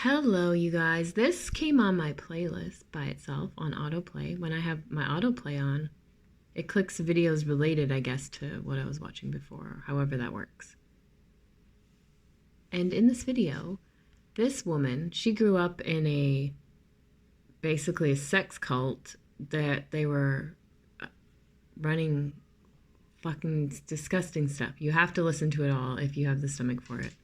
Hello, you guys. This came on my playlist by itself on autoplay. When I have my autoplay on, it clicks videos related, I guess, to what I was watching before, however that works. And in this video, this woman, she grew up in basically a sex cult that they were running fucking disgusting stuff. You have to listen to it all if you have the stomach for it.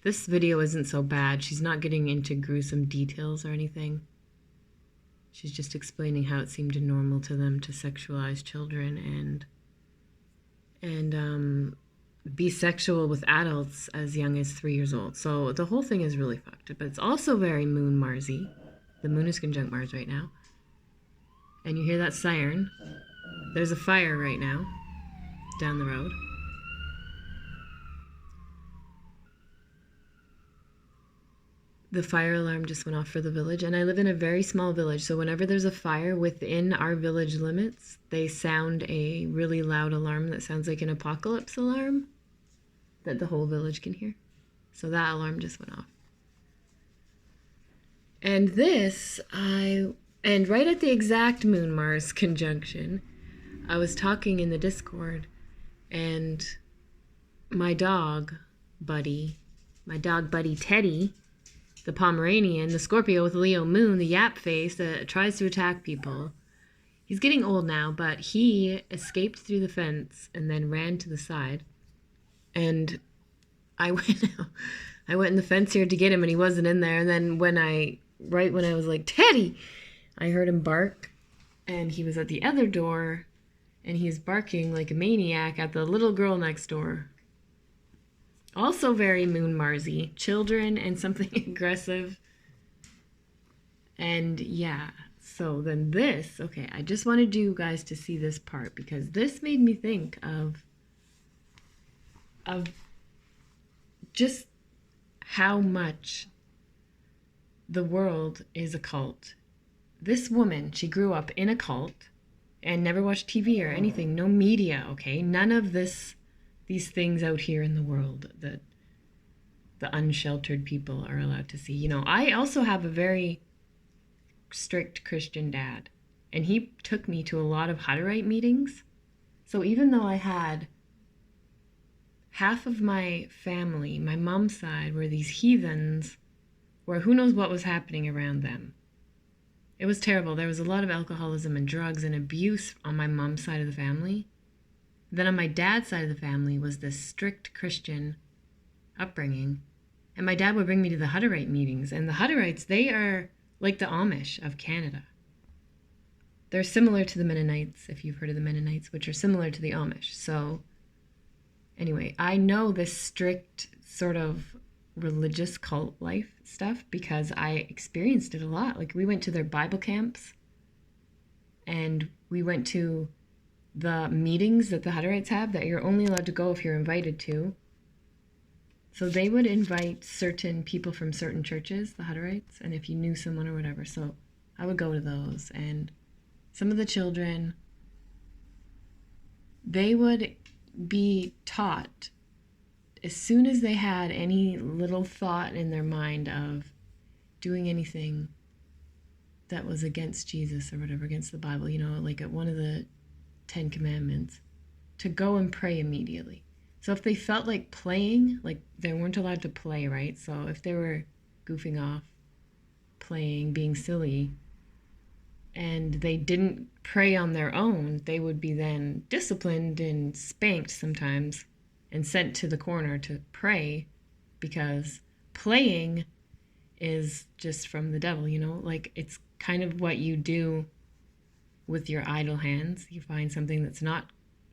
This video isn't so bad. She's not getting into gruesome details or anything. She's just explaining how it seemed normal to them to sexualize children and be sexual with adults as young as 3 years old. So the whole thing is really fucked. But it's also very Moon Marsy. The moon is conjunct Mars right now. And you hear that siren. There's a fire right now down the road. The fire alarm just went off for the village, and I live in a very small village, so whenever there's a fire within our village limits, they sound a really loud alarm that sounds like an apocalypse alarm that the whole village can hear. So that alarm just went off. And and right at the exact Moon-Mars conjunction, I was talking in the Discord, and my dog buddy Teddy, the Pomeranian, the Scorpio with Leo moon, the yap face that tries to attack people. He's getting old now, but he escaped through the fence and then ran to the side. And I went in the fence here to get him, and he wasn't in there. And then right when I was like, Teddy, I heard him bark, and he was at the other door, and he's barking like a maniac at the little girl next door. Also very Moon Marsy, children and something aggressive. And yeah, so then I just wanted you guys to see this part because this made me think of just how much the world is a cult. This woman, she grew up in a cult and never watched TV or anything, no media, okay? None of these things out here in the world that the unsheltered people are allowed to see. You know, I also have a very strict Christian dad, and he took me to a lot of Hutterite meetings. So even though I had half of my family, my mom's side, were these heathens, where who knows what was happening around them. It was terrible. There was a lot of alcoholism and drugs and abuse on my mom's side of the family. Then on my dad's side of the family was this strict Christian upbringing. And my dad would bring me to the Hutterite meetings. And the Hutterites, they are like the Amish of Canada. They're similar to the Mennonites, if you've heard of the Mennonites, which are similar to the Amish. So anyway, I know this strict sort of religious cult life stuff because I experienced it a lot. Like we went to their Bible camps, and we went to the meetings that the Hutterites have that you're only allowed to go if you're invited to. So they would invite certain people from certain churches, the Hutterites, and if you knew someone or whatever. So I would go to those, and some of the children, they would be taught as soon as they had any little thought in their mind of doing anything that was against Jesus or whatever, against the Bible, you know, like at one of the 10 Commandments, to go and pray immediately. So if they felt like playing, like they weren't allowed to play, right? So if they were goofing off, playing, being silly, and they didn't pray on their own, they would be then disciplined and spanked sometimes and sent to the corner to pray, because playing is just from the devil, you know? Like it's kind of what you do with your idle hands. You find something that's not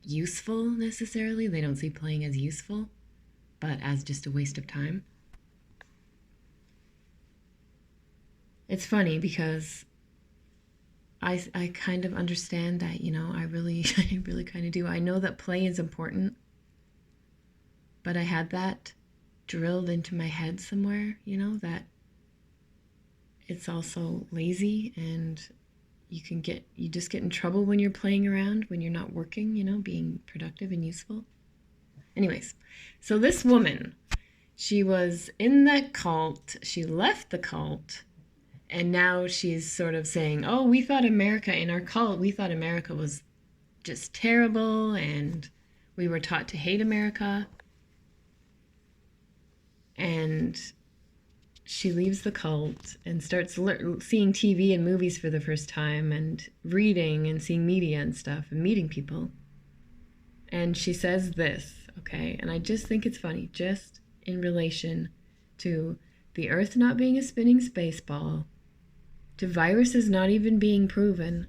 useful necessarily. They don't see playing as useful, but as just a waste of time. It's funny because I kind of understand that, you know, I really kind of do. I know that play is important, but I had that drilled into my head somewhere, you know, that it's also lazy, and you just get in trouble when you're playing around, when you're not working, you know, being productive and useful. Anyways, so this woman, She was in that cult. She left the cult. And now she's sort of saying, oh, we thought America, in our cult, we thought America was just terrible and we were taught to hate America. And she leaves the cult and starts seeing TV and movies for the first time and reading and seeing media and stuff and meeting people. And she says this, okay? And I just think it's funny, just in relation to the Earth not being a spinning space ball, to viruses not even being proven,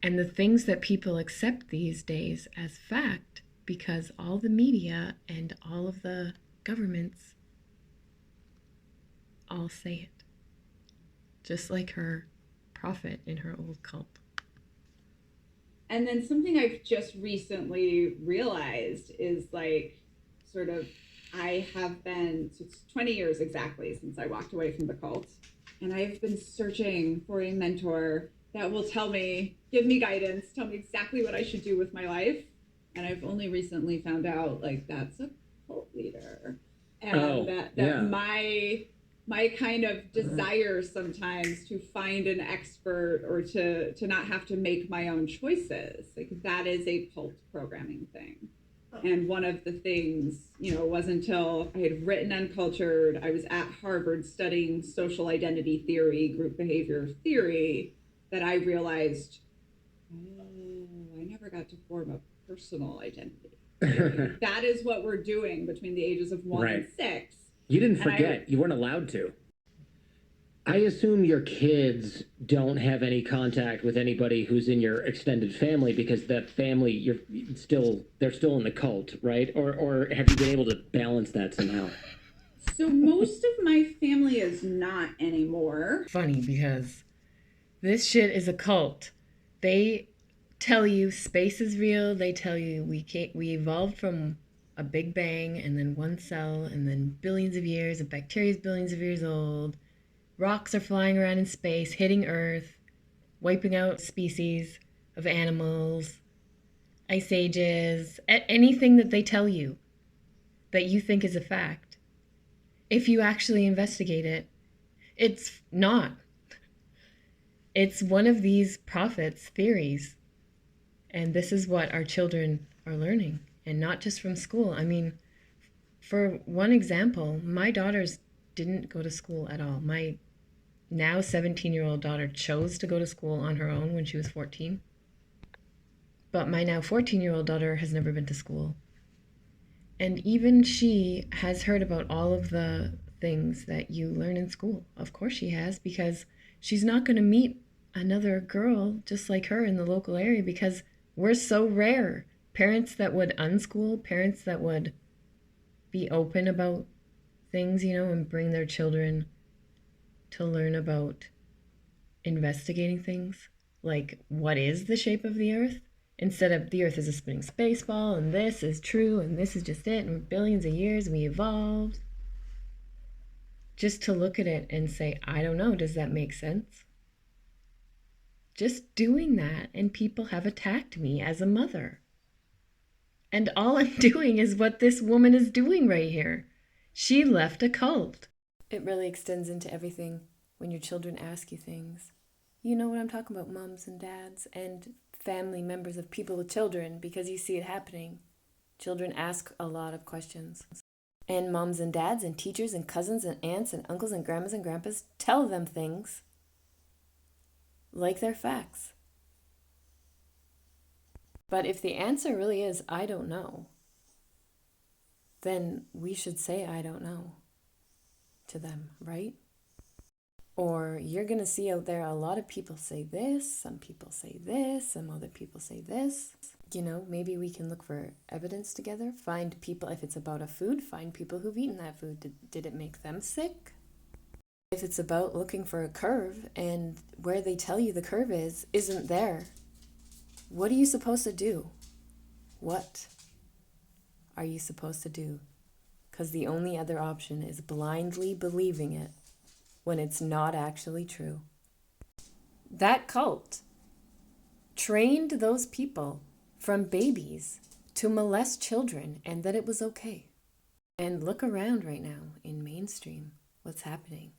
and the things that people accept these days as fact because all the media and all of the governments all say it. Just like her prophet in her old cult. And then something I've just recently realized is like, sort of, I have been, so it's 20 years exactly since I walked away from the cult. And I've been searching for a mentor that will tell me, give me guidance, tell me exactly what I should do with my life. And I've only recently found out, like, that's a cult leader. And that my kind of desire sometimes to find an expert or to not have to make my own choices, like, that is a cult programming thing. And one of the things, was until I had written Uncultured, I was at Harvard studying social identity theory, group behavior theory, that I realized, oh, I never got to form a personal identity. That is what we're doing between the ages of 1 and 6. You didn't forget. You weren't allowed to. I assume your kids don't have any contact with anybody who's in your extended family because that family, they're still in the cult, right? Or have you been able to balance that somehow? So most of my family is not anymore. Funny because this shit is a cult. They tell you space is real. They tell you we evolved from a big bang and then one cell and then billions of years. A bacteria is billions of years old. Rocks are flying around in space, hitting Earth, wiping out species of animals, ice ages, anything that they tell you that you think is a fact. If you actually investigate it, it's not. It's one of these prophets' theories. And this is what our children are learning, and not just from school. I mean, for one example, my daughters didn't go to school at all. My now 17-year-old daughter chose to go to school on her own when she was 14. But my now 14-year-old daughter has never been to school. And even she has heard about all of the things that you learn in school. Of course she has, because she's not going to meet another girl just like her in the local area because we're so rare. Parents that would unschool, parents that would be open about things, and bring their children to learn about investigating things, like what is the shape of the Earth, instead of the Earth is a spinning space ball and this is true and this is just it and billions of years we evolved. Just to look at it and say, I don't know, does that make sense? Just doing that, and people have attacked me as a mother. And all I'm doing is what this woman is doing right here. She left a cult. It really extends into everything when your children ask you things. You know what I'm talking about, moms and dads and family members of people with children, because you see it happening. Children ask a lot of questions. And moms and dads and teachers and cousins and aunts and uncles and grandmas and grandpas tell them things like they're facts. But if the answer really is, I don't know, then we should say, I don't know, to them, right? Or you're going to see out there a lot of people say this, some people say this, some other people say this. Maybe we can look for evidence together, find people, if it's about a food, find people who've eaten that food. Did it make them sick? If it's about looking for a curve and where they tell you the curve isn't there, what are you supposed to do? What are you supposed to do? Because the only other option is blindly believing it when it's not actually true. That cult trained those people from babies to molest children and that it was okay. And look around right now in mainstream. What's happening?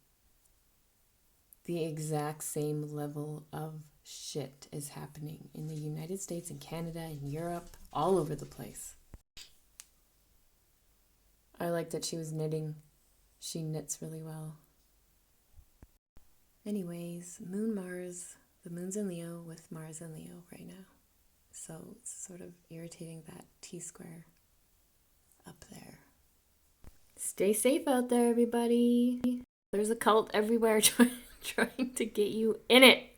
The exact same level of shit is happening in the United States and Canada and Europe, all over the place. I like that she was knitting. She knits really well. Anyways, Moon Mars. The moon's in Leo with Mars in Leo right now. So it's sort of irritating that T-square up there. Stay safe out there, everybody. There's a cult everywhere trying to get you in it.